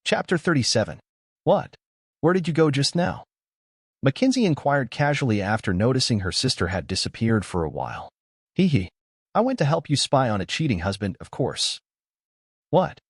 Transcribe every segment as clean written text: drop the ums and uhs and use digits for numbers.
Chapter 37. What? Where did you go just now? Mackenzie inquired casually after noticing her sister had disappeared for a while. Hee hee. I went to help you spy on a cheating husband, of course. What?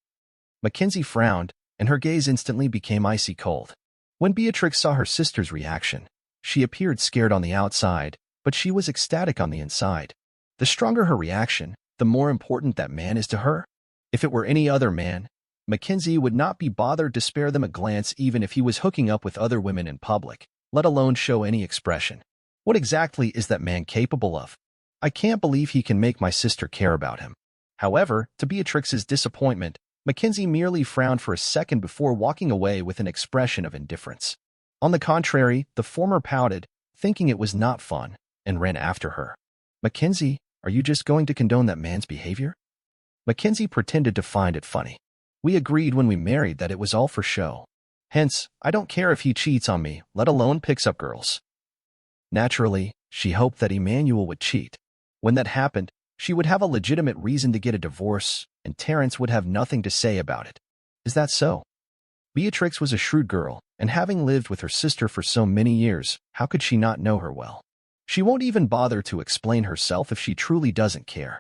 Mackenzie frowned, and her gaze instantly became icy cold. When Beatrix saw her sister's reaction, she appeared scared on the outside, but she was ecstatic on the inside. The stronger her reaction, the more important that man is to her. If it were any other man, Mackenzie would not be bothered to spare them a glance even if he was hooking up with other women in public, let alone show any expression. What exactly is that man capable of? I can't believe he can make my sister care about him. However, to Beatrix's disappointment, Mackenzie merely frowned for a second before walking away with an expression of indifference. On the contrary, the former pouted, thinking it was not fun, and ran after her. Mackenzie, are you just going to condone that man's behavior? Mackenzie pretended to find it funny. We agreed when we married that it was all for show. Hence, I don't care if he cheats on me, let alone picks up girls. Naturally, she hoped that Emmanuel would cheat. When that happened, she would have a legitimate reason to get a divorce, and Terence would have nothing to say about it. Is that so? Beatrix was a shrewd girl, and having lived with her sister for so many years, how could she not know her well? She won't even bother to explain herself if she truly doesn't care.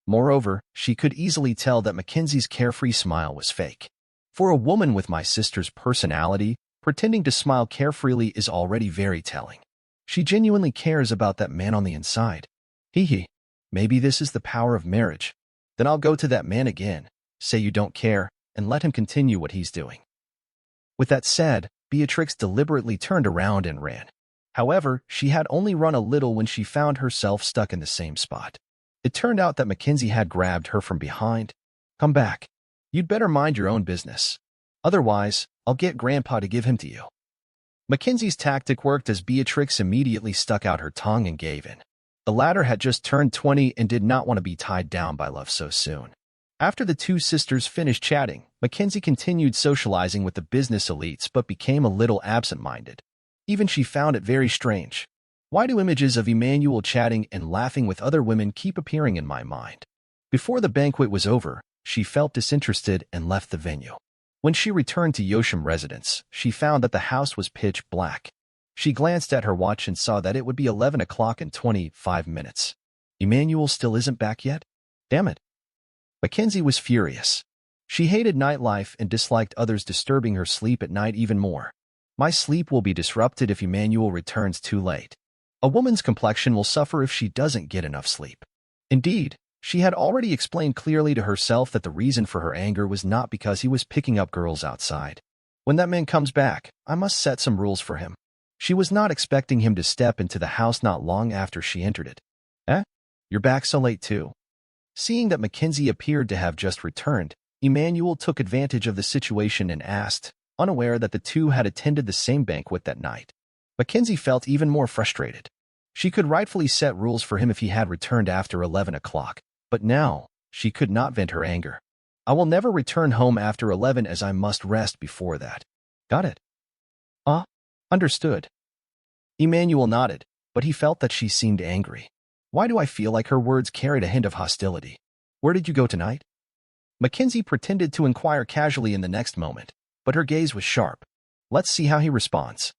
Moreover, she could easily tell that Mackenzie's carefree smile was fake. For a woman with my sister's personality, pretending to smile carefreely is already very telling. She genuinely cares about that man on the inside. Hee hee. Maybe this is the power of marriage. Then I'll go to that man again, say you don't care, and let him continue what he's doing. With that said, Beatrix deliberately turned around and ran. However, she had only run a little when she found herself stuck in the same spot. It turned out that Mackenzie had grabbed her from behind. Come back. You'd better mind your own business. Otherwise, I'll get Grandpa to give him to you. Mackenzie's tactic worked as Beatrix immediately stuck out her tongue and gave in. The latter had just turned 20 and did not want to be tied down by love so soon. After the two sisters finished chatting, Mackenzie continued socializing with the business elites but became a little absent-minded. Even she found it very strange. Why do images of Emmanuel chatting and laughing with other women keep appearing in my mind? Before the banquet was over, she felt disinterested and left the venue. When she returned to Yeringham residence, she found that the house was pitch black. She glanced at her watch and saw that it would be 11 o'clock in 25 minutes. Emmanuel still isn't back yet? Damn it. Mackenzie was furious. She hated nightlife and disliked others disturbing her sleep at night even more. My sleep will be disrupted if Emmanuel returns too late. A woman's complexion will suffer if she doesn't get enough sleep. Indeed, she had already explained clearly to herself that the reason for her anger was not because he was picking up girls outside. When that man comes back, I must set some rules for him. She was not expecting him to step into the house not long after she entered it. Eh? You're back so late too. Seeing that Mackenzie appeared to have just returned, Emmanuel took advantage of the situation and asked, unaware that the two had attended the same banquet that night. Mackenzie felt even more frustrated. She could rightfully set rules for him if he had returned after 11 o'clock, but now, she could not vent her anger. I will never return home after 11 as I must rest before that. Got it? Understood. Emmanuel nodded, but he felt that she seemed angry. Why do I feel like her words carried a hint of hostility? Where did you go tonight? Mackenzie pretended to inquire casually in the next moment, but her gaze was sharp. Let's see how he responds.